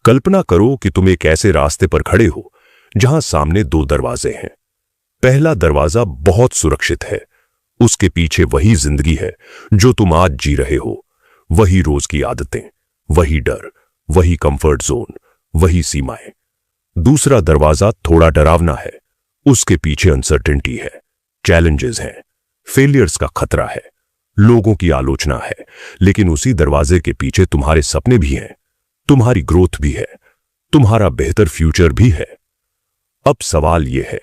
कल्पना करो कि तुम एक ऐसे रास्ते पर खड़े हो जहां सामने दो दरवाजे हैं। पहला दरवाजा बहुत सुरक्षित है, उसके पीछे वही जिंदगी है जो तुम आज जी रहे हो, वही रोज की आदतें, वही डर, वही कंफर्ट जोन, वही सीमाएं। दूसरा दरवाजा थोड़ा डरावना है, उसके पीछे अनसर्टेनिटी है, चैलेंजेस हैं, फेलियर्स का खतरा है, लोगों की आलोचना है। लेकिन उसी दरवाजे के पीछे तुम्हारे सपने भी हैं, तुम्हारी ग्रोथ भी है, तुम्हारा बेहतर फ्यूचर भी है। अब सवाल यह है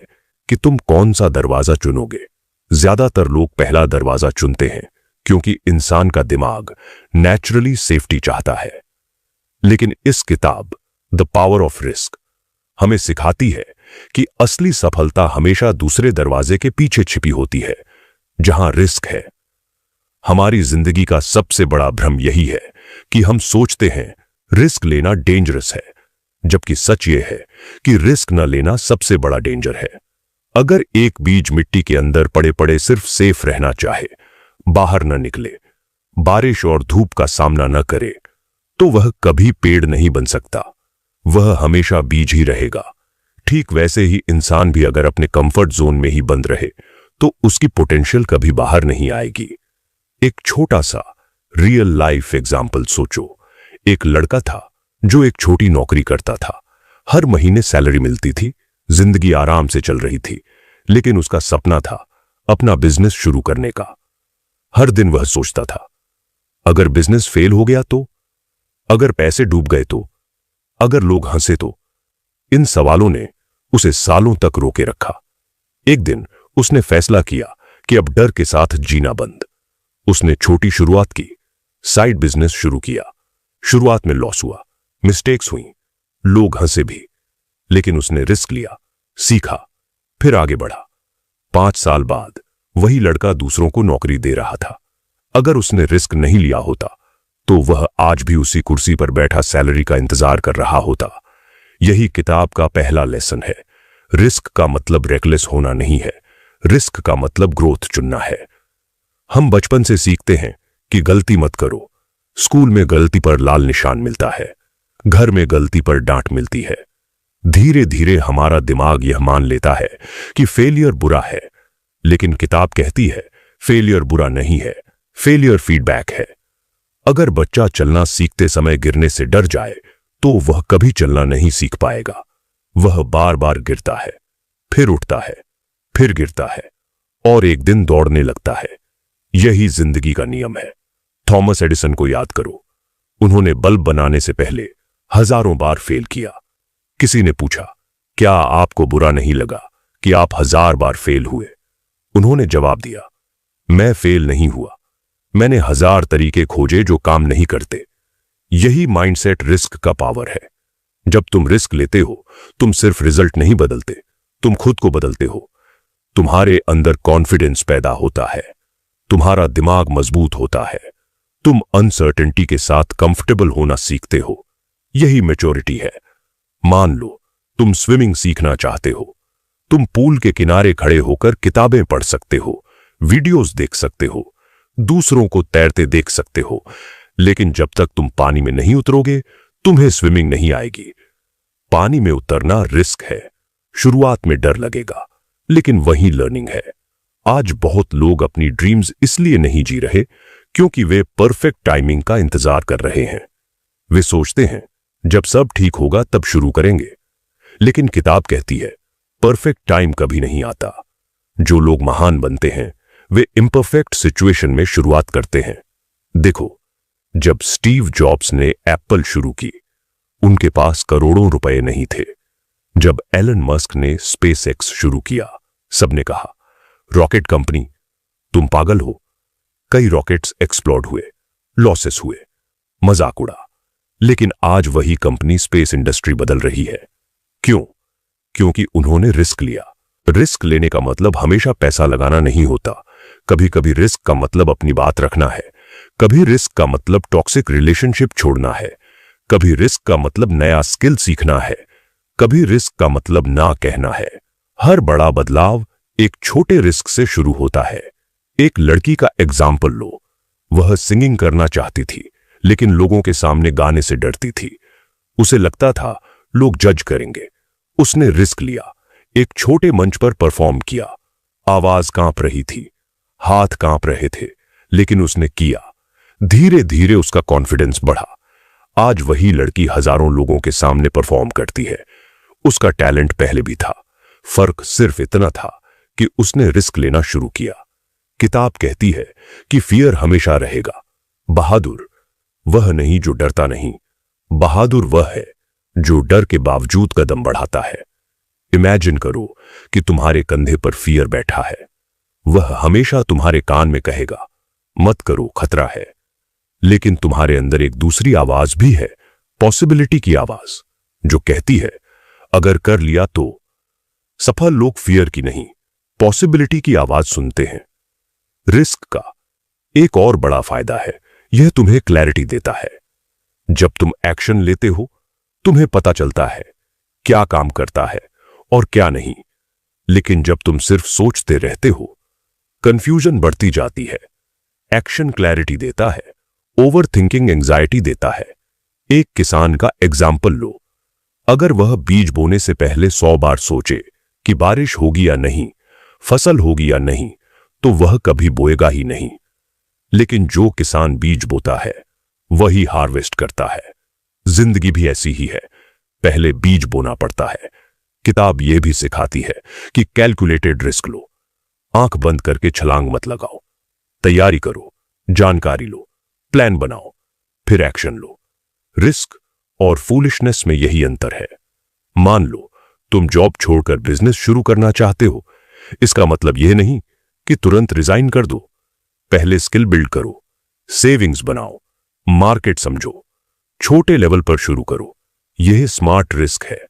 कि तुम कौन सा दरवाजा चुनोगे। ज्यादातर लोग पहला दरवाजा चुनते हैं क्योंकि इंसान का दिमाग नेचुरली सेफ्टी चाहता है। लेकिन इस किताब द पावर ऑफ रिस्क हमें सिखाती है कि असली सफलता हमेशा दूसरे दरवाजे के पीछे छिपी होती है, जहां रिस्क है। हमारी जिंदगी का सबसे बड़ा भ्रम यही है कि हम सोचते हैं रिस्क लेना डेंजरस है, जबकि सच यह है कि रिस्क न लेना सबसे बड़ा डेंजर है। अगर एक बीज मिट्टी के अंदर पड़े पड़े सिर्फ सेफ रहना चाहे, बाहर न निकले, बारिश और धूप का सामना न करे, तो वह कभी पेड़ नहीं बन सकता, वह हमेशा बीज ही रहेगा। ठीक वैसे ही इंसान भी अगर अपने कंफर्ट जोन में ही बंद रहे तो उसकी पोटेंशियल कभी बाहर नहीं आएगी। एक छोटा सा रियल लाइफ एग्जाम्पल सोचो। एक लड़का था जो एक छोटी नौकरी करता था, हर महीने सैलरी मिलती थी, जिंदगी आराम से चल रही थी। लेकिन उसका सपना था अपना बिजनेस शुरू करने का। हर दिन वह सोचता था, अगर बिजनेस फेल हो गया तो, अगर पैसे डूब गए तो, अगर लोग हंसे तो। इन सवालों ने उसे सालों तक रोके रखा। एक दिन उसने फैसला किया कि अब डर के साथ जीना बंद। उसने छोटी शुरुआत की, साइड बिजनेस शुरू किया। शुरुआत में लॉस हुआ, मिस्टेक्स हुई, लोग हंसे भी, लेकिन उसने रिस्क लिया, सीखा, फिर आगे बढ़ा। 5 साल बाद वही लड़का दूसरों को नौकरी दे रहा था। अगर उसने रिस्क नहीं लिया होता तो वह आज भी उसी कुर्सी पर बैठा सैलरी का इंतजार कर रहा होता। यही किताब का पहला लेसन है। रिस्क का मतलब रेकलेस होना नहीं है, रिस्क का मतलब ग्रोथ चुनना है। हम बचपन से सीखते हैं कि गलती मत करो। स्कूल में गलती पर लाल निशान मिलता है, घर में गलती पर डांट मिलती है। धीरे धीरे हमारा दिमाग यह मान लेता है कि फेलियर बुरा है। लेकिन किताब कहती है फेलियर बुरा नहीं है, फेलियर फीडबैक है। अगर बच्चा चलना सीखते समय गिरने से डर जाए तो वह कभी चलना नहीं सीख पाएगा। वह बार बार गिरता है, फिर उठता है, फिर गिरता है और एक दिन दौड़ने लगता है। यही जिंदगी का नियम है। थॉमस एडिसन को याद करो, उन्होंने बल्ब बनाने से पहले हजारों बार फेल किया। किसी ने पूछा, क्या आपको बुरा नहीं लगा कि आप 1000 बार फेल हुए? उन्होंने जवाब दिया, मैं फेल नहीं हुआ, मैंने 1000 तरीके खोजे जो काम नहीं करते। यही माइंडसेट रिस्क का पावर है। जब तुम रिस्क लेते हो, तुम सिर्फ रिजल्ट नहीं बदलते, तुम खुद को बदलते हो। तुम्हारे अंदर कॉन्फिडेंस पैदा होता है, तुम्हारा दिमाग मजबूत होता है, तुम अनसर्टेनिटी के साथ कंफर्टेबल होना सीखते हो। यही मैच्योरिटी है। मान लो तुम स्विमिंग सीखना चाहते हो, तुम पूल के किनारे खड़े होकर किताबें पढ़ सकते हो, वीडियोस देख सकते हो, दूसरों को तैरते देख सकते हो, लेकिन जब तक तुम पानी में नहीं उतरोगे तुम्हें स्विमिंग नहीं आएगी। पानी में उतरना रिस्क है। शुरुआत में डर लगेगा, लेकिन वही लर्निंग है। आज बहुत लोग अपनी ड्रीम्स इसलिए नहीं जी रहे क्योंकि वे परफेक्ट टाइमिंग का इंतजार कर रहे हैं। वे सोचते हैं जब सब ठीक होगा तब शुरू करेंगे। लेकिन किताब कहती है परफेक्ट टाइम कभी नहीं आता। जो लोग महान बनते हैं वे इम्परफेक्ट सिचुएशन में शुरुआत करते हैं। देखो, जब स्टीव जॉब्स ने एप्पल शुरू की, उनके पास करोड़ों रुपए नहीं थे। जब एलन मस्क ने स्पेसएक्स शुरू किया, सबने कहा, रॉकेट कंपनी, तुम पागल हो। कई रॉकेट्स एक्सप्लोड हुए, लॉसेस हुए, मजाक उड़ा। लेकिन आज वही कंपनी स्पेस इंडस्ट्री बदल रही है। क्यों? क्योंकि उन्होंने रिस्क लिया। रिस्क लेने का मतलब हमेशा पैसा लगाना नहीं होता। कभी कभी रिस्क का मतलब अपनी बात रखना है, कभी रिस्क का मतलब टॉक्सिक रिलेशनशिप छोड़ना है, कभी रिस्क का मतलब नया स्किल सीखना है, कभी रिस्क का मतलब ना कहना है। हर बड़ा बदलाव एक छोटे रिस्क से शुरू होता है। एक लड़की का एग्जाम्पल लो। वह सिंगिंग करना चाहती थी, लेकिन लोगों के सामने गाने से डरती थी। उसे लगता था लोग जज करेंगे। उसने रिस्क लिया, एक छोटे मंच पर परफॉर्म किया। आवाज कांप रही थी, हाथ कांप रहे थे, लेकिन उसने किया। धीरे धीरे उसका कॉन्फिडेंस बढ़ा। आज वही लड़की हजारों लोगों के सामने परफॉर्म करती है। उसका टैलेंट पहले भी था, फर्क सिर्फ इतना था कि उसने रिस्क लेना शुरू किया। किताब कहती है कि फियर हमेशा रहेगा। बहादुर वह नहीं जो डरता नहीं, बहादुर वह है जो डर के बावजूद कदम बढ़ाता है। इमेजिन करो कि तुम्हारे कंधे पर फियर बैठा है। वह हमेशा तुम्हारे कान में कहेगा, मत करो, खतरा है। लेकिन तुम्हारे अंदर एक दूसरी आवाज भी है, पॉसिबिलिटी की आवाज, जो कहती है अगर कर लिया तो। सफल लोग फियर की नहीं, पॉसिबिलिटी की आवाज सुनते हैं। रिस्क का एक और बड़ा फायदा है, यह तुम्हें क्लैरिटी देता है। जब तुम एक्शन लेते हो, तुम्हें पता चलता है क्या काम करता है और क्या नहीं। लेकिन जब तुम सिर्फ सोचते रहते हो, कंफ्यूजन बढ़ती जाती है। एक्शन क्लैरिटी देता है, ओवर थिंकिंग एंजाइटी देता है। एक किसान का एग्जाम्पल लो। अगर वह बीज बोने से पहले 100 बार सोचे कि बारिश होगी या नहीं, फसल होगी या नहीं, तो वह कभी बोएगा ही नहीं। लेकिन जो किसान बीज बोता है, वही हार्वेस्ट करता है। जिंदगी भी ऐसी ही है, पहले बीज बोना पड़ता है। किताब यह भी सिखाती है कि कैलकुलेटेड रिस्क लो। आंख बंद करके छलांग मत लगाओ। तैयारी करो, जानकारी लो, प्लान बनाओ, फिर एक्शन लो। रिस्क और फूलिशनेस में यही अंतर है। मान लो तुम जॉब छोड़कर बिजनेस शुरू करना चाहते हो, इसका मतलब यह नहीं कि तुरंत रिजाइन कर दो। पहले स्किल बिल्ड करो, सेविंग्स बनाओ, मार्केट समझो, छोटे लेवल पर शुरू करो। यह स्मार्ट रिस्क है।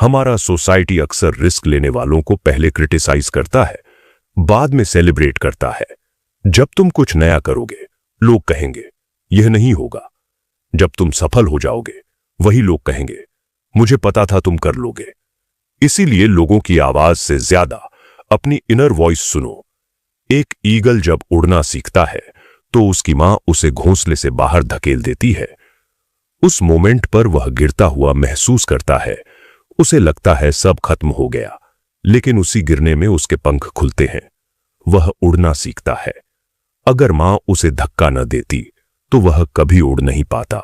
हमारा सोसाइटी अक्सर रिस्क लेने वालों को पहले क्रिटिसाइज करता है, बाद में सेलिब्रेट करता है। जब तुम कुछ नया करोगे, लोग कहेंगे यह नहीं होगा। जब तुम सफल हो जाओगे, वही लोग कहेंगे मुझे पता था तुम कर लोगे। इसीलिए लोगों की आवाज से ज्यादा अपनी इनर वॉइस सुनो। एक ईगल जब उड़ना सीखता है तो उसकी मां उसे घोंसले से बाहर धकेल देती है। उस मोमेंट पर वह गिरता हुआ महसूस करता है, उसे लगता है सब खत्म हो गया। लेकिन उसी गिरने में उसके पंख खुलते हैं, वह उड़ना सीखता है। अगर मां उसे धक्का न देती तो वह कभी उड़ नहीं पाता।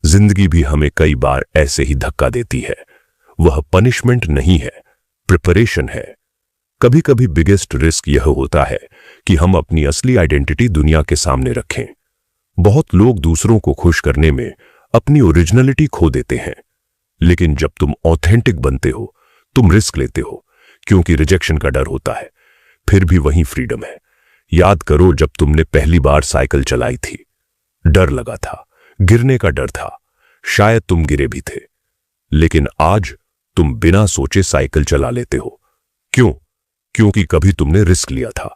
जिंदगी भी हमें कई बार ऐसे ही धक्का देती है। वह पनिशमेंट नहीं है, प्रिपरेशन है। कभी कभी बिगेस्ट रिस्क यह होता है कि हम अपनी असली आइडेंटिटी दुनिया के सामने रखें। बहुत लोग दूसरों को खुश करने में अपनी ओरिजिनलिटी खो देते हैं। लेकिन जब तुम ऑथेंटिक बनते हो, तुम रिस्क लेते हो, क्योंकि रिजेक्शन का डर होता है, फिर भी वही फ्रीडम है। याद करो जब तुमने पहली बार साइकिल चलाई थी, डर लगा था, गिरने का डर था, शायद तुम गिरे भी थे। लेकिन आज तुम बिना सोचे साइकिल चला लेते हो। क्यों? क्योंकि कभी तुमने रिस्क लिया था।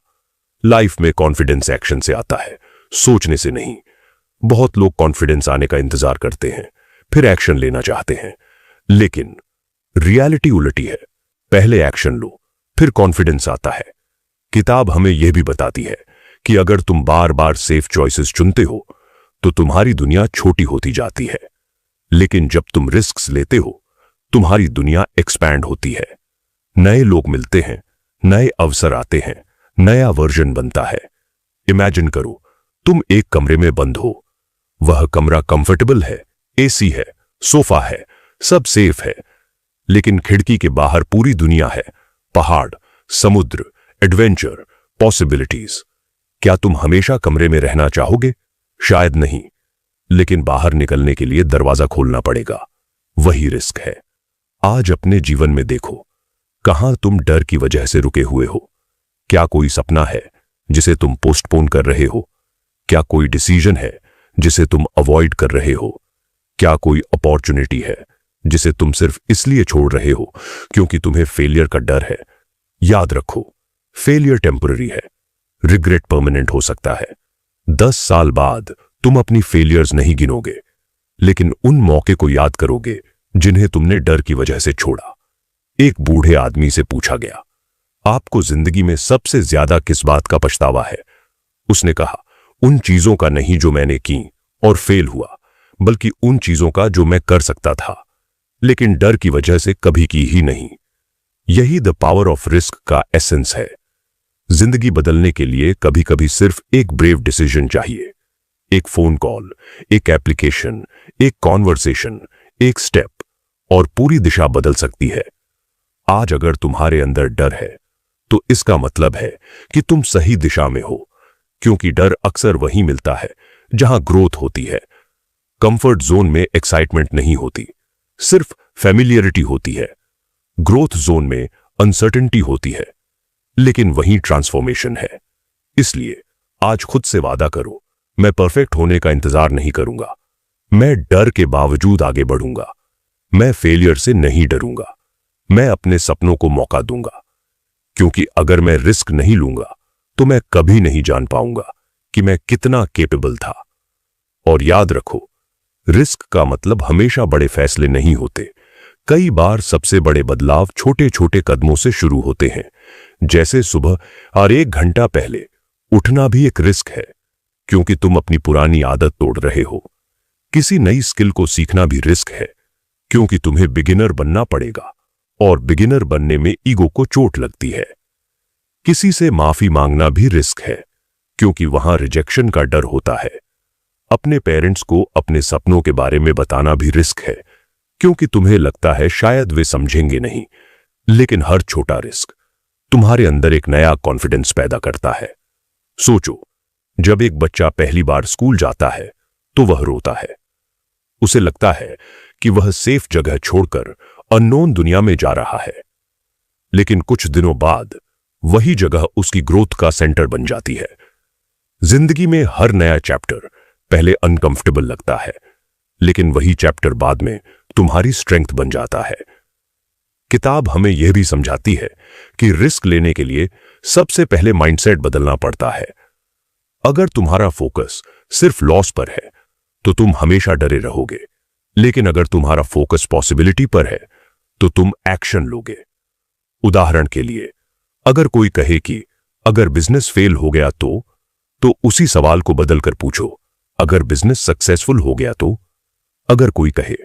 लाइफ में कॉन्फिडेंस एक्शन से आता है, सोचने से नहीं। बहुत लोग कॉन्फिडेंस आने का इंतजार करते हैं, फिर एक्शन लेना चाहते हैं। लेकिन रियलिटी उल्टी है, पहले एक्शन लो, फिर कॉन्फिडेंस आता है। किताब हमें यह भी बताती है कि अगर तुम बार बार सेफ चॉइसेस चुनते हो तो तुम्हारी दुनिया छोटी होती जाती है। लेकिन जब तुम रिस्क्स लेते हो, तुम्हारी दुनिया एक्सपैंड होती है। नए लोग मिलते हैं, नए अवसर आते हैं, नया वर्जन बनता है। इमेजिन करो तुम एक कमरे में बंद हो। वह कमरा कंफर्टेबल है, एसी है, सोफा है, सब सेफ है। लेकिन खिड़की के बाहर पूरी दुनिया है, पहाड़, समुद्र, एडवेंचर, पॉसिबिलिटीज। क्या तुम हमेशा कमरे में रहना चाहोगे? शायद नहीं। लेकिन बाहर निकलने के लिए दरवाजा खोलना पड़ेगा। वही रिस्क है। आज अपने जीवन में देखो, कहां तुम डर की वजह से रुके हुए हो? क्या कोई सपना है जिसे तुम पोस्टपोन कर रहे हो? क्या कोई डिसीजन है जिसे तुम अवॉइड कर रहे हो? क्या कोई अपॉर्चुनिटी है जिसे तुम सिर्फ इसलिए छोड़ रहे हो क्योंकि तुम्हें फेलियर का डर है? याद रखो, फेलियर टेम्पररी है, रिग्रेट परमानेंट हो सकता है। 10 साल बाद तुम अपनी फेलियर्स नहीं गिनोगे, लेकिन उन मौके को याद करोगे जिन्हें तुमने डर की वजह से छोड़ा। एक बूढ़े आदमी से पूछा गया, आपको जिंदगी में सबसे ज्यादा किस बात का पछतावा है? उसने कहा, उन चीजों का नहीं जो मैंने की और फेल हुआ, बल्कि उन चीजों का जो मैं कर सकता था, लेकिन डर की वजह से कभी की ही नहीं। यही द पावर ऑफ रिस्क का एसेंस है। जिंदगी बदलने के लिए कभी कभी सिर्फ एक ब्रेव डिसीजन चाहिए। एक फोन कॉल, एक एप्लीकेशन, एक कॉन्वर्सेशन, एक स्टेप, और पूरी दिशा बदल सकती है। आज अगर तुम्हारे अंदर डर है तो इसका मतलब है कि तुम सही दिशा में हो, क्योंकि डर अक्सर वहीं मिलता है जहां ग्रोथ होती है। कंफर्ट जोन में एक्साइटमेंट नहीं होती, सिर्फ फैमिलियरिटी होती है। ग्रोथ जोन में अनसर्टेनिटी होती है, लेकिन वहीं ट्रांसफॉर्मेशन है। इसलिए आज खुद से वादा करो, मैं परफेक्ट होने का इंतजार नहीं करूंगा। मैं डर के बावजूद आगे बढ़ूंगा। मैं फेलियर से नहीं डरूंगा। मैं अपने सपनों को मौका दूंगा, क्योंकि अगर मैं रिस्क नहीं लूंगा तो मैं कभी नहीं जान पाऊंगा कि मैं कितना कैपेबल था। और याद रखो, रिस्क का मतलब हमेशा बड़े फैसले नहीं होते। कई बार सबसे बड़े बदलाव छोटे छोटे कदमों से शुरू होते हैं। जैसे सुबह और 1 घंटा पहले उठना भी एक रिस्क है, क्योंकि तुम अपनी पुरानी आदत तोड़ रहे हो। किसी नई स्किल को सीखना भी रिस्क है, क्योंकि तुम्हें बिगिनर बनना पड़ेगा, और बिगिनर बनने में ईगो को चोट लगती है। किसी से माफी मांगना भी रिस्क है, क्योंकि वहां रिजेक्शन का डर होता है। अपने पेरेंट्स को अपने सपनों के बारे में बताना भी रिस्क है, क्योंकि तुम्हें लगता है शायद वे समझेंगे नहीं। लेकिन हर छोटा रिस्क तुम्हारे अंदर एक नया कॉन्फिडेंस पैदा करता है। सोचो, जब एक बच्चा पहली बार स्कूल जाता है तो वह रोता है। उसे लगता है कि वह सेफ जगह छोड़कर अननोन दुनिया में जा रहा है। लेकिन कुछ दिनों बाद वही जगह उसकी ग्रोथ का सेंटर बन जाती है। जिंदगी में हर नया चैप्टर पहले अनकंफर्टेबल लगता है, लेकिन वही चैप्टर बाद में तुम्हारी स्ट्रेंथ बन जाता है। किताब हमें यह भी समझाती है कि रिस्क लेने के लिए सबसे पहले माइंडसेट बदलना पड़ता है। अगर तुम्हारा फोकस सिर्फ लॉस पर है तो तुम हमेशा डरे रहोगे, लेकिन अगर तुम्हारा फोकस पॉसिबिलिटी पर है तो तुम एक्शन लोगे। उदाहरण के लिए, अगर कोई कहे कि अगर बिजनेस फेल हो गया तो उसी सवाल को बदलकर पूछो, अगर बिजनेस सक्सेसफुल हो गया तो? अगर कोई कहे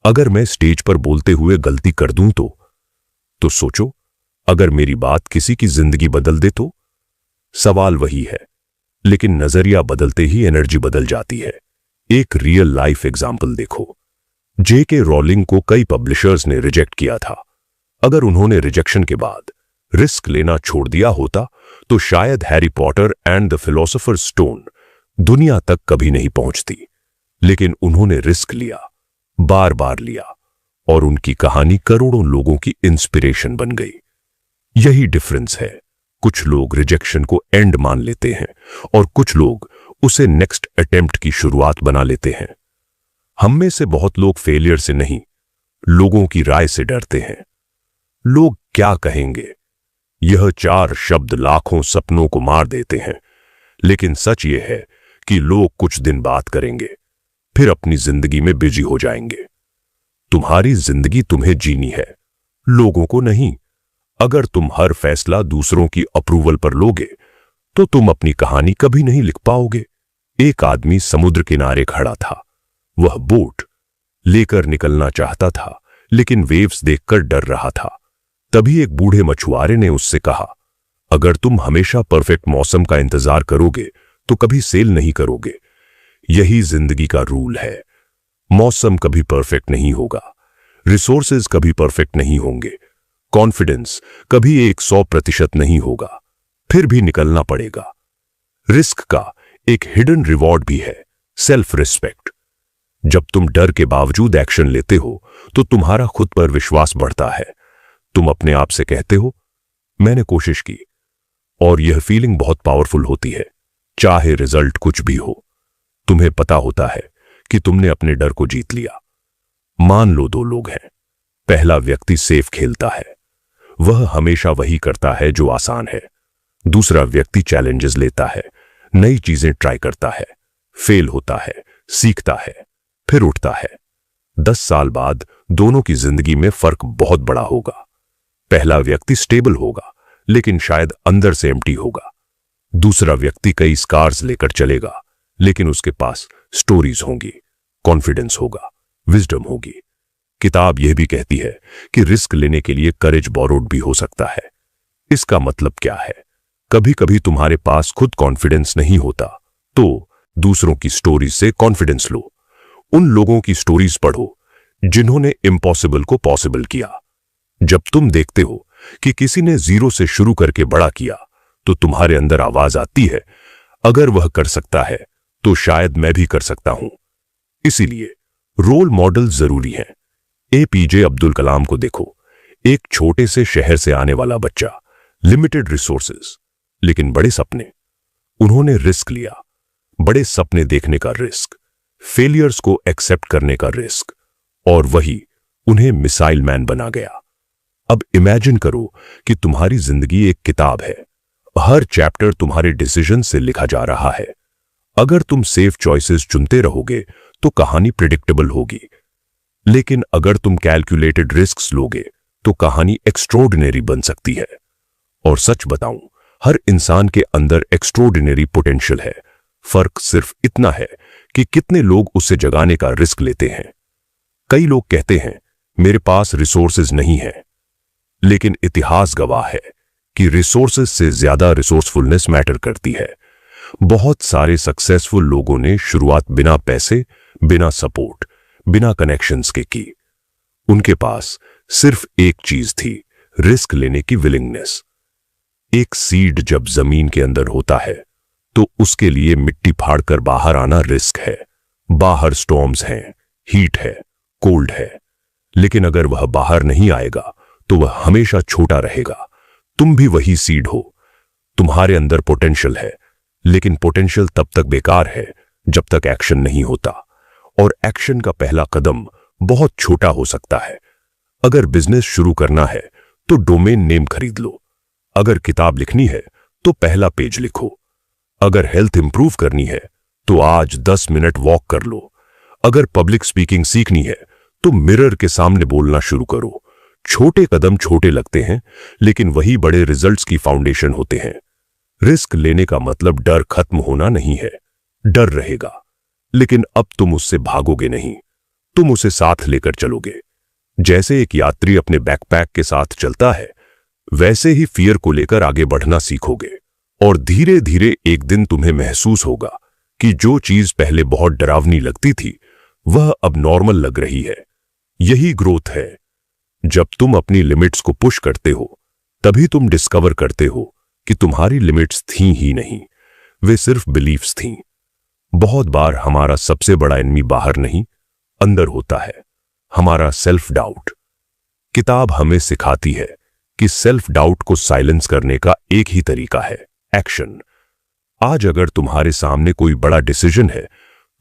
अगर मैं स्टेज पर बोलते हुए गलती कर दूं तो सोचो, अगर मेरी बात किसी की जिंदगी बदल दे तो? सवाल वही है, लेकिन नजरिया बदलते ही एनर्जी बदल जाती है। एक रियल लाइफ एग्जाम्पल देखो। J.K. रॉलिंग को कई पब्लिशर्स ने रिजेक्ट किया था। अगर उन्होंने रिजेक्शन के बाद रिस्क लेना छोड़ दिया होता तो शायद Harry Potter and the philosopher's stone दुनिया तक कभी नहीं पहुंचती। लेकिन उन्होंने रिस्क लिया, बार बार लिया, और उनकी कहानी करोड़ों लोगों की इंस्पिरेशन बन गई। यही डिफरेंस है। कुछ लोग रिजेक्शन को एंड मान लेते हैं और कुछ लोग उसे नेक्स्ट अटेम्प्ट की शुरुआत बना लेते हैं। हम में से बहुत लोग फेलियर से नहीं, लोगों की राय से डरते हैं। लोग क्या कहेंगे, यह 4 शब्द लाखों सपनों को मार देते हैं। लेकिन सच यह है कि लोग कुछ दिन बात करेंगे, फिर अपनी जिंदगी में बिजी हो जाएंगे। तुम्हारी जिंदगी तुम्हें जीनी है, लोगों को नहीं। अगर तुम हर फैसला दूसरों की अप्रूवल पर लोगे तो तुम अपनी कहानी कभी नहीं लिख पाओगे। एक आदमी समुद्र किनारे खड़ा था। वह बोट लेकर निकलना चाहता था, लेकिन वेव्स देखकर डर रहा था। तभी एक बूढ़े मछुआरे ने उससे कहा, अगर तुम हमेशा परफेक्ट मौसम का इंतजार करोगे तो कभी सेल नहीं करोगे। यही जिंदगी का रूल है। मौसम कभी परफेक्ट नहीं होगा, रिसोर्सेज कभी परफेक्ट नहीं होंगे, कॉन्फिडेंस कभी 100% नहीं होगा, फिर भी निकलना पड़ेगा। रिस्क का एक हिडन रिवॉर्ड भी है, सेल्फ रिस्पेक्ट। जब तुम डर के बावजूद एक्शन लेते हो तो तुम्हारा खुद पर विश्वास बढ़ता है। तुम अपने आप से कहते हो, मैंने कोशिश की, और यह फीलिंग बहुत पावरफुल होती है। चाहे रिजल्ट कुछ भी हो, तुम्हें पता होता है कि तुमने अपने डर को जीत लिया। मान लो 2 लोग हैं। पहला व्यक्ति सेफ खेलता है, वह हमेशा वही करता है जो आसान है। दूसरा व्यक्ति चैलेंजेस लेता है, नई चीजें ट्राई करता है, फेल होता है, सीखता है, फिर उठता है। 10 साल बाद दोनों की जिंदगी में फर्क बहुत बड़ा होगा। पहला व्यक्ति स्टेबल होगा, लेकिन शायद अंदर से एम्प्टी होगा। दूसरा व्यक्ति कई स्कार्स लेकर चलेगा, लेकिन उसके पास स्टोरीज होंगी, कॉन्फिडेंस होगा, विजडम होगी। किताब यह भी कहती है कि रिस्क लेने के लिए करेज बोरोड भी हो सकता है। इसका मतलब क्या है? कभी कभी तुम्हारे पास खुद कॉन्फिडेंस नहीं होता, तो दूसरों की स्टोरीज से कॉन्फिडेंस लो। उन लोगों की स्टोरीज पढ़ो जिन्होंने इम्पॉसिबल को पॉसिबल किया। जब तुम देखते हो कि किसी ने जीरो से शुरू करके बड़ा किया, तो तुम्हारे अंदर आवाज आती है, अगर वह कर सकता है तो शायद मैं भी कर सकता हूं। इसीलिए रोल मॉडल जरूरी हैं। एपीजे अब्दुल कलाम को देखो, एक छोटे से शहर से आने वाला बच्चा, लिमिटेड रिसोर्सेज लेकिन बड़े सपने। उन्होंने रिस्क लिया, बड़े सपने देखने का रिस्क, फेलियर्स को एक्सेप्ट करने का रिस्क, और वही उन्हें मिसाइल मैन बना गया। अब इमेजिन करो कि तुम्हारी जिंदगी एक किताब है, हर चैप्टर तुम्हारे डिसीजन से लिखा जा रहा है। अगर तुम सेफ चॉइसेस चुनते रहोगे तो कहानी प्रिडिक्टेबल होगी, लेकिन अगर तुम कैलकुलेटेड रिस्क्स लोगे तो कहानी एक्स्ट्रोऑर्डिनरी बन सकती है। और सच बताऊं, हर इंसान के अंदर एक्स्ट्रोऑर्डिनरी पोटेंशियल है। फर्क सिर्फ इतना है कि कितने लोग उसे जगाने का रिस्क लेते हैं। कई लोग कहते हैं मेरे पास रिसोर्सेज नहीं है, लेकिन इतिहास गवाह है कि रिसोर्सेज से ज्यादा रिसोर्सफुलनेस मैटर करती है। बहुत सारे सक्सेसफुल लोगों ने शुरुआत बिना पैसे, बिना सपोर्ट, बिना कनेक्शंस के की। उनके पास सिर्फ एक चीज थी, रिस्क लेने की विलिंगनेस। एक सीड जब जमीन के अंदर होता है तो उसके लिए मिट्टी फाड़कर बाहर आना रिस्क है। बाहर स्टॉर्म्स हैं, हीट है, कोल्ड है, लेकिन अगर वह बाहर नहीं आएगा तो वह हमेशा छोटा रहेगा। तुम भी वही सीड हो। तुम्हारे अंदर पोटेंशियल है, लेकिन पोटेंशियल तब तक बेकार है जब तक एक्शन नहीं होता। और एक्शन का पहला कदम बहुत छोटा हो सकता है। अगर बिजनेस शुरू करना है तो डोमेन नेम खरीद लो। अगर किताब लिखनी है तो पहला पेज लिखो। अगर हेल्थ इंप्रूव करनी है तो आज 10 मिनट वॉक कर लो। अगर पब्लिक स्पीकिंग सीखनी है तो मिरर के सामने बोलना शुरू करो। छोटे कदम छोटे लगते हैं, लेकिन वही बड़े रिजल्ट्स की फाउंडेशन होते हैं। रिस्क लेने का मतलब डर खत्म होना नहीं है। डर रहेगा, लेकिन अब तुम उससे भागोगे नहीं, तुम उसे साथ लेकर चलोगे। जैसे एक यात्री अपने बैकपैक के साथ चलता है, वैसे ही फियर को लेकर आगे बढ़ना सीखोगे। और धीरे धीरे एक दिन तुम्हें महसूस होगा कि जो चीज पहले बहुत डरावनी लगती थी वह अब नॉर्मल लग रही है। यही ग्रोथ है। जब तुम अपनी लिमिट्स को पुश करते हो, तभी तुम डिस्कवर करते हो कि तुम्हारी लिमिट्स थी ही नहीं, वे सिर्फ बिलीफ्स थीं। बहुत बार हमारा सबसे बड़ा एनिमी बाहर नहीं, अंदर होता है, हमारा सेल्फ डाउट। किताब हमें सिखाती है कि सेल्फ डाउट को साइलेंस करने का एक ही तरीका है, एक्शन। आज अगर तुम्हारे सामने कोई बड़ा डिसीजन है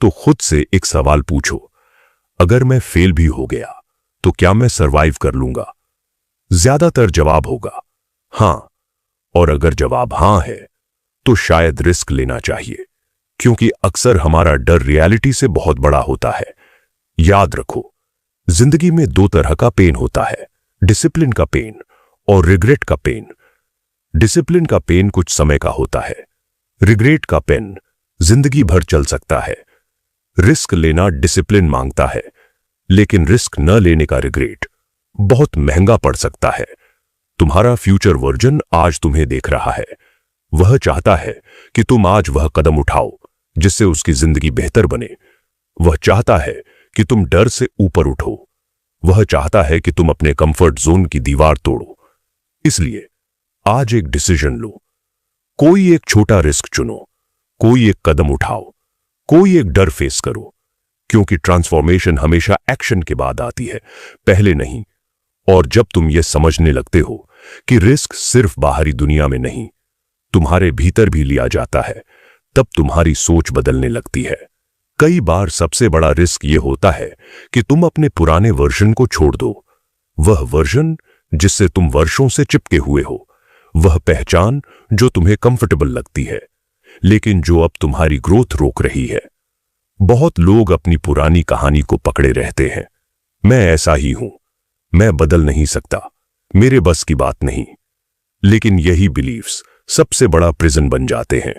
तो खुद से एक सवाल पूछो, अगर मैं फेल भी हो गया तो क्या मैं सरवाइव कर लूंगा? ज्यादातर जवाब होगा हां, और अगर जवाब हां है तो शायद रिस्क लेना चाहिए, क्योंकि अक्सर हमारा डर रियलिटी से बहुत बड़ा होता है। याद रखो, जिंदगी में दो तरह का पेन होता है, डिसिप्लिन का पेन और रिग्रेट का पेन। डिसिप्लिन का पेन कुछ समय का होता है, रिग्रेट का पेन जिंदगी भर चल सकता है। रिस्क लेना डिसिप्लिन मांगता है, लेकिन रिस्क न लेने का रिग्रेट बहुत महंगा पड़ सकता है। तुम्हारा फ्यूचर वर्जन आज तुम्हें देख रहा है। वह चाहता है कि तुम आज वह कदम उठाओ जिससे उसकी जिंदगी बेहतर बने। वह चाहता है कि तुम डर से ऊपर उठो। वह चाहता है कि तुम अपने कंफर्ट जोन की दीवार तोड़ो। इसलिए आज एक डिसीजन लो, कोई एक छोटा रिस्क चुनो, कोई एक कदम उठाओ, कोई एक डर फेस करो, क्योंकि ट्रांसफॉर्मेशन हमेशा एक्शन के बाद आती है, पहले नहीं। और जब तुम ये समझने लगते हो कि रिस्क सिर्फ बाहरी दुनिया में नहीं, तुम्हारे भीतर भी लिया जाता है, तब तुम्हारी सोच बदलने लगती है। कई बार सबसे बड़ा रिस्क यह होता है कि तुम अपने पुराने वर्जन को छोड़ दो। वह वर्जन जिससे तुम वर्षों से चिपके हुए हो, वह पहचान जो तुम्हें कंफर्टेबल लगती है, लेकिन जो अब तुम्हारी ग्रोथ रोक रही है। बहुत लोग अपनी पुरानी कहानी को पकड़े रहते हैं, मैं ऐसा ही हूं, मैं बदल नहीं सकता, मेरे बस की बात नहीं। लेकिन यही बिलीफ्स सबसे बड़ा प्रिजन बन जाते हैं।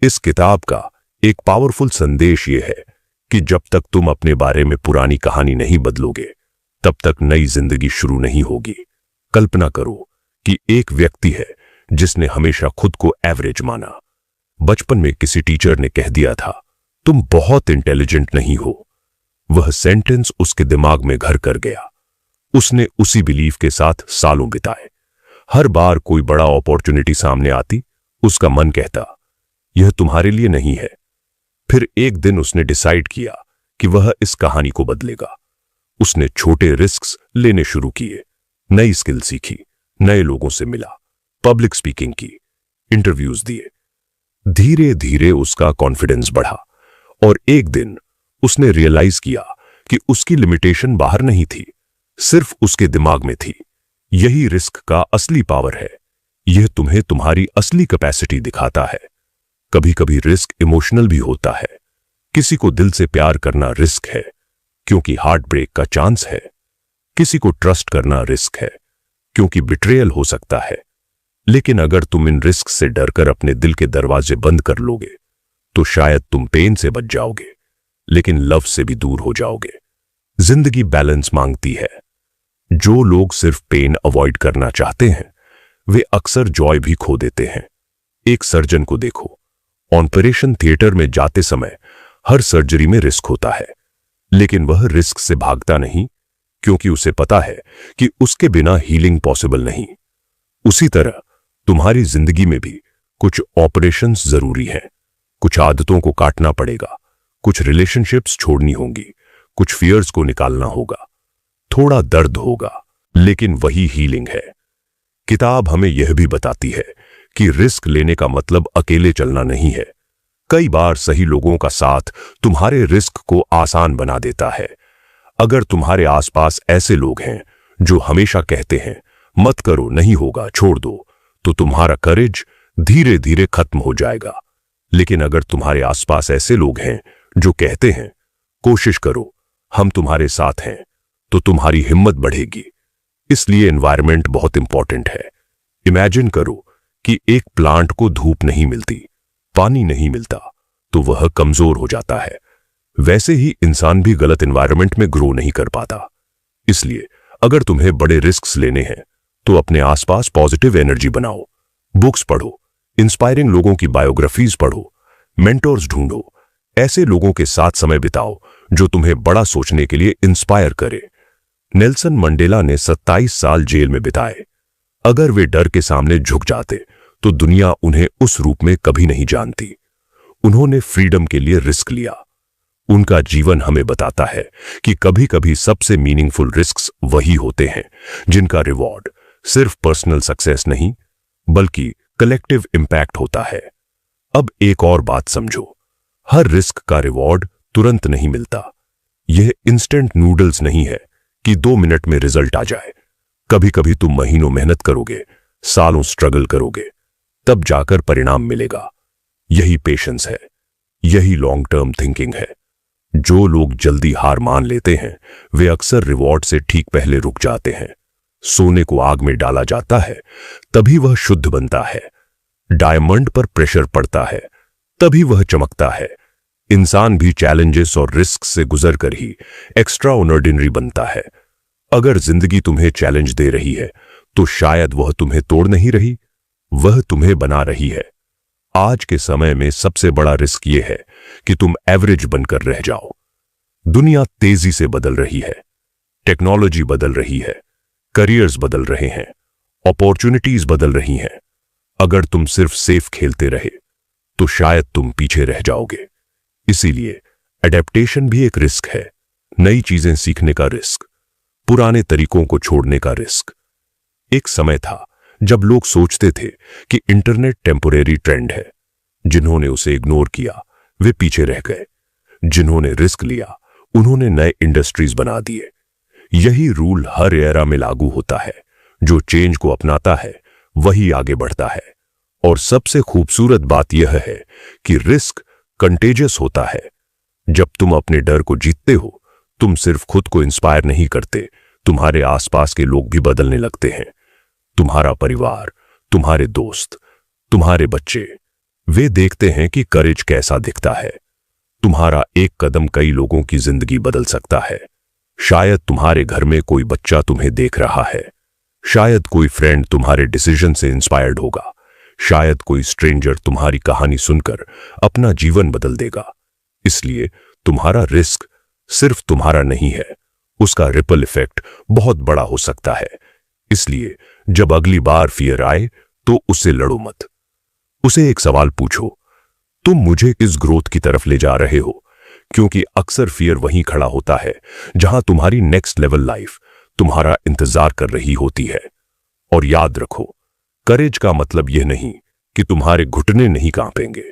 इस किताब का एक पावरफुल संदेश यह है कि जब तक तुम अपने बारे में पुरानी कहानी नहीं बदलोगे, तब तक नई जिंदगी शुरू नहीं होगी। कल्पना करो कि एक व्यक्ति है जिसने हमेशा खुद को एवरेज माना। बचपन में किसी टीचर ने कह दिया था, तुम बहुत इंटेलिजेंट नहीं हो। वह सेंटेंस उसके दिमाग में घर कर गया। उसने उसी बिलीफ के साथ सालों बिताए। हर बार कोई बड़ा अपॉर्चुनिटी सामने आती, उसका मन कहता, यह तुम्हारे लिए नहीं है। फिर एक दिन उसने डिसाइड किया कि वह इस कहानी को बदलेगा। उसने छोटे रिस्क्स लेने शुरू किए, नई स्किल सीखी, नए लोगों से मिला, पब्लिक स्पीकिंग की, इंटरव्यूज दिए। धीरे धीरे उसका कॉन्फिडेंस बढ़ा और एक दिन उसने रियलाइज किया कि उसकी लिमिटेशन बाहर नहीं थी, सिर्फ उसके दिमाग में थी। यही रिस्क का असली पावर है। यह तुम्हें तुम्हारी असली कैपेसिटी दिखाता है। कभी कभी रिस्क इमोशनल भी होता है। किसी को दिल से प्यार करना रिस्क है, क्योंकि हार्ट ब्रेक का चांस है। किसी को ट्रस्ट करना रिस्क है, क्योंकि बिट्रेयल हो सकता है। लेकिन अगर तुम इन रिस्क से डरकर अपने दिल के दरवाजे बंद कर लोगे, तो शायद तुम पेन से बच जाओगे, लेकिन लव से भी दूर हो जाओगे। जिंदगी बैलेंस मांगती है। जो लोग सिर्फ पेन अवॉइड करना चाहते हैं, वे अक्सर जॉय भी खो देते हैं। एक सर्जन को देखो, ऑपरेशन थिएटर में जाते समय हर सर्जरी में रिस्क होता है, लेकिन वह रिस्क से भागता नहीं, क्योंकि उसे पता है कि उसके बिना हीलिंग पॉसिबल नहीं। उसी तरह तुम्हारी जिंदगी में भी कुछ ऑपरेशंस जरूरी हैं। कुछ आदतों को काटना पड़ेगा, कुछ रिलेशनशिप्स छोड़नी होंगी, कुछ फियर्स को निकालना होगा। थोड़ा दर्द होगा, लेकिन वही हीलिंग है। किताब हमें यह भी बताती है कि रिस्क लेने का मतलब अकेले चलना नहीं है। कई बार सही लोगों का साथ तुम्हारे रिस्क को आसान बना देता है। अगर तुम्हारे आसपास ऐसे लोग हैं जो हमेशा कहते हैं, मत करो, नहीं होगा, छोड़ दो, तो तुम्हारा करेज धीरे धीरे खत्म हो जाएगा। लेकिन अगर तुम्हारे आसपास ऐसे लोग हैं जो कहते हैं, कोशिश करो, हम तुम्हारे साथ हैं, तो तुम्हारी हिम्मत बढ़ेगी। इसलिए एनवायरनमेंट बहुत इंपॉर्टेंट है। इमेजिन करो कि एक प्लांट को धूप नहीं मिलती, पानी नहीं मिलता, तो वह कमजोर हो जाता है। वैसे ही इंसान भी गलत एनवायरनमेंट में ग्रो नहीं कर पाता। इसलिए अगर तुम्हें बड़े रिस्क्स लेने हैं, तो अपने आसपास पॉजिटिव एनर्जी बनाओ। बुक्स पढ़ो, इंस्पायरिंग लोगों की बायोग्राफीज पढ़ो, मेंटोर्स ढूंढो। ऐसे लोगों के साथ समय बिताओ जो तुम्हें बड़ा सोचने के लिए इंस्पायर करे। नेल्सन मंडेला ने 27 साल जेल में बिताए। अगर वे डर के सामने झुक जाते, तो दुनिया उन्हें उस रूप में कभी नहीं जानती। उन्होंने फ्रीडम के लिए रिस्क लिया। उनका जीवन हमें बताता है कि कभी कभी सबसे मीनिंगफुल रिस्क्स वही होते हैं जिनका रिवॉर्ड सिर्फ पर्सनल सक्सेस नहीं, बल्कि कलेक्टिव इंपैक्ट होता है। अब एक और बात समझो, हर रिस्क का रिवॉर्ड तुरंत नहीं मिलता। यह इंस्टेंट नूडल्स नहीं है कि 2 मिनट में रिजल्ट आ जाए। कभी कभी तुम महीनों मेहनत करोगे, सालों स्ट्रगल करोगे, तब जाकर परिणाम मिलेगा। यही पेशेंस है, यही लॉन्ग टर्म थिंकिंग है। जो लोग जल्दी हार मान लेते हैं, वे अक्सर रिवॉर्ड से ठीक पहले रुक जाते हैं। सोने को आग में डाला जाता है, तभी वह शुद्ध बनता है। डायमंड पर प्रेशर पड़ता है, तभी वह चमकता है। इंसान भी चैलेंजेस और रिस्क से गुजरकर ही एक्स्ट्रा ऑर्डिनरी बनता है। अगर जिंदगी तुम्हें चैलेंज दे रही है, तो शायद वह तुम्हें तोड़ नहीं रही, वह तुम्हें बना रही है। आज के समय में सबसे बड़ा रिस्क यह है कि तुम एवरेज बनकर रह जाओ। दुनिया तेजी से बदल रही है, टेक्नोलॉजी बदल रही है, करियर्स बदल रहे हैं, अपॉर्चुनिटीज बदल रही हैं। अगर तुम सिर्फ सेफ खेलते रहे, तो शायद तुम पीछे रह जाओगे। इसीलिए एडेप्टेशन भी एक रिस्क है। नई चीजें सीखने का रिस्क, पुराने तरीकों को छोड़ने का रिस्क। एक समय था जब लोग सोचते थे कि इंटरनेट टेम्पोरेरी ट्रेंड है। जिन्होंने उसे इग्नोर किया, वे पीछे रह गए। जिन्होंने रिस्क लिया, उन्होंने नए इंडस्ट्रीज बना दिए। यही रूल हर एरा में लागू होता है। जो चेंज को अपनाता है, वही आगे बढ़ता है। और सबसे खूबसूरत बात यह है कि रिस्क कंटेजियस होता है। जब तुम अपने डर को जीतते हो, तुम सिर्फ खुद को इंस्पायर नहीं करते, तुम्हारे आसपास के लोग भी बदलने लगते हैं। तुम्हारा परिवार, तुम्हारे दोस्त, तुम्हारे बच्चे, वे देखते हैं कि करेज कैसा दिखता है। तुम्हारा एक कदम कई लोगों की जिंदगी बदल सकता है। शायद तुम्हारे घर में कोई बच्चा तुम्हें देख रहा है, शायद कोई फ्रेंड तुम्हारे डिसीजन से इंस्पायर्ड होगा, शायद कोई स्ट्रेंजर तुम्हारी कहानी सुनकर अपना जीवन बदल देगा। इसलिए तुम्हारा रिस्क सिर्फ तुम्हारा नहीं है, उसका रिपल इफेक्ट बहुत बड़ा हो सकता है। इसलिए जब अगली बार फियर आए तो उससे लड़ो मत। उसे एक सवाल पूछो, तुम मुझे किस ग्रोथ की तरफ ले जा रहे हो? क्योंकि अक्सर फियर वहीं खड़ा होता है जहां तुम्हारी नेक्स्ट लेवल लाइफ तुम्हारा इंतजार कर रही होती है। और याद रखो, करेज का मतलब यह नहीं कि तुम्हारे घुटने नहीं कांपेंगे।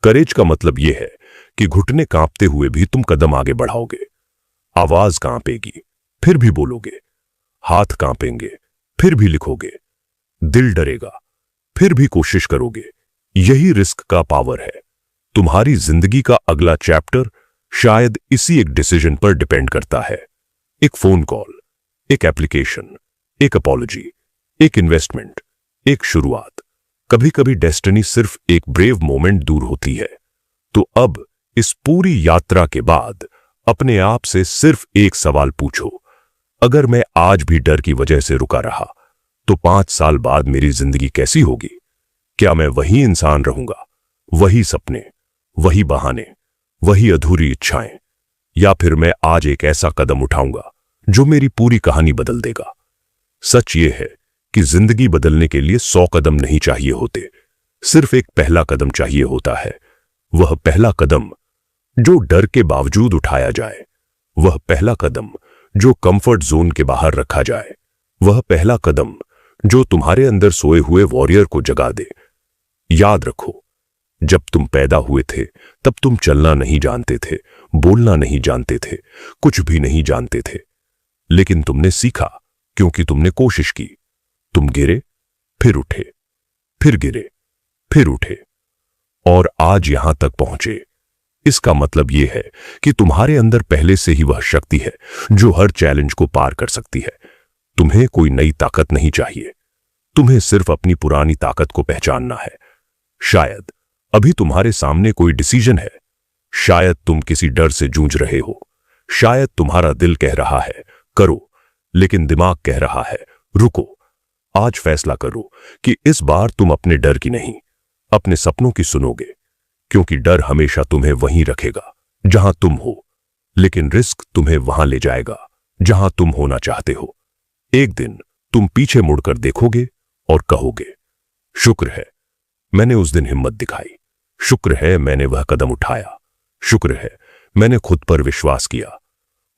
करेज का मतलब यह है कि घुटने कांपते हुए भी तुम कदम आगे बढ़ाओगे। आवाज कांपेगी, फिर भी बोलोगे। हाथ कांपेंगे, फिर भी लिखोगे। दिल डरेगा, फिर भी कोशिश करोगे। यही रिस्क का पावर है। तुम्हारी जिंदगी का अगला चैप्टर शायद इसी एक डिसीजन पर डिपेंड करता है। एक फोन कॉल, एक एप्लीकेशन, एक अपॉलॉजी, एक इन्वेस्टमेंट, एक शुरुआत। कभी कभी डेस्टिनी सिर्फ एक ब्रेव मोमेंट दूर होती है। तो अब इस पूरी यात्रा के बाद अपने आप से सिर्फ एक सवाल पूछो, अगर मैं आज भी डर की वजह से रुका रहा तो 5 साल बाद मेरी जिंदगी कैसी होगी? क्या मैं वही इंसान रहूंगा, वही सपने, वही बहाने, वही अधूरी इच्छाएं, या फिर मैं आज एक ऐसा कदम उठाऊंगा जो मेरी पूरी कहानी बदल देगा? सच ये है कि जिंदगी बदलने के लिए 100 कदम नहीं चाहिए होते, सिर्फ एक पहला कदम चाहिए होता है। वह पहला कदम जो डर के बावजूद उठाया जाए, वह पहला कदम जो कंफर्ट जोन के बाहर रखा जाए, वह पहला कदम जो तुम्हारे अंदर सोए हुए वॉरियर को जगा दे। याद रखो, जब तुम पैदा हुए थे तब तुम चलना नहीं जानते थे, बोलना नहीं जानते थे, कुछ भी नहीं जानते थे, लेकिन तुमने सीखा क्योंकि तुमने कोशिश की। तुम गिरे, फिर उठे, फिर गिरे, फिर उठे, और आज यहां तक पहुंचे। इसका मतलब यह है कि तुम्हारे अंदर पहले से ही वह शक्ति है जो हर चैलेंज को पार कर सकती है। तुम्हें कोई नई ताकत नहीं चाहिए, तुम्हें सिर्फ अपनी पुरानी ताकत को पहचानना है। शायद अभी तुम्हारे सामने कोई डिसीजन है, शायद तुम किसी डर से जूझ रहे हो, शायद तुम्हारा दिल कह रहा है करो, लेकिन दिमाग कह रहा है रुको। आज फैसला करो कि इस बार तुम अपने डर की नहीं, अपने सपनों की सुनोगे, क्योंकि डर हमेशा तुम्हें वहीं रखेगा जहां तुम हो, लेकिन रिस्क तुम्हें वहां ले जाएगा जहां तुम होना चाहते हो। एक दिन तुम पीछे मुड़कर देखोगे और कहोगे, शुक्र है मैंने उस दिन हिम्मत दिखाई, शुक्र है मैंने वह कदम उठाया, शुक्र है मैंने खुद पर विश्वास किया।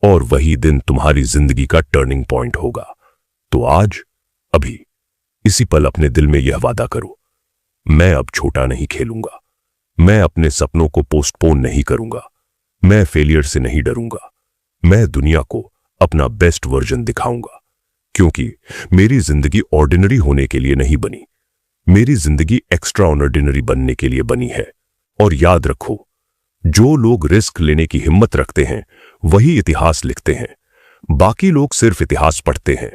और वही दिन तुम्हारी जिंदगी का टर्निंग पॉइंट होगा। तो आज, अभी, इसी पल अपने दिल में यह वादा करो, मैं अब छोटा नहीं खेलूंगा, मैं अपने सपनों को पोस्टपोन नहीं करूंगा, मैं फेलियर से नहीं डरूंगा, मैं दुनिया को अपना बेस्ट वर्जन दिखाऊंगा। क्योंकि मेरी जिंदगी ऑर्डिनरी होने के लिए नहीं बनी, मेरी जिंदगी एक्स्ट्रा ऑर्डिनरी बनने के लिए बनी है। और याद रखो, जो लोग रिस्क लेने की हिम्मत रखते हैं वही इतिहास लिखते हैं, बाकी लोग सिर्फ इतिहास पढ़ते हैं।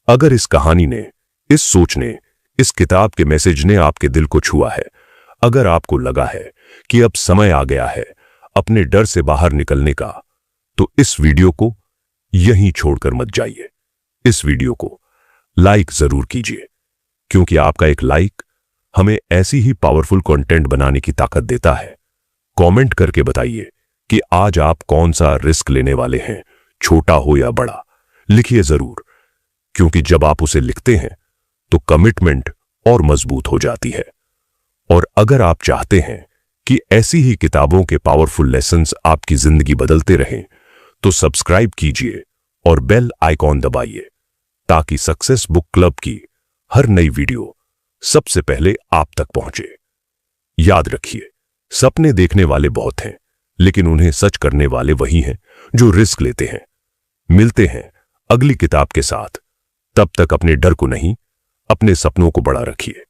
अगर इस कहानी ने, इस सोच ने, इस किताब के मैसेज ने आपके दिल को छुआ है, अगर आपको लगा है कि अब समय आ गया है अपने डर से बाहर निकलने का, तो इस वीडियो को यहीं छोड़कर मत जाइए। इस वीडियो को लाइक जरूर कीजिए, क्योंकि आपका एक लाइक हमें ऐसी ही पावरफुल कंटेंट बनाने की ताकत देता है। कमेंट करके बताइए कि आज आप कौन सा रिस्क लेने वाले हैं, छोटा हो या बड़ा, लिखिए जरूर, क्योंकि जब आप उसे लिखते हैं तो कमिटमेंट और मजबूत हो जाती है। और अगर आप चाहते हैं कि ऐसी ही किताबों के पावरफुल लेसन्स आपकी जिंदगी बदलते रहें, तो सब्सक्राइब कीजिए और बेल आइकॉन दबाइए, ताकि सक्सेस बुक क्लब की हर नई वीडियो सबसे पहले आप तक पहुंचे। याद रखिए, सपने देखने वाले बहुत हैं, लेकिन उन्हें सच करने वाले वही हैं जो रिस्क लेते हैं। मिलते हैं अगली किताब के साथ, तब तक अपने डर को नहीं, अपने सपनों को बड़ा रखिए।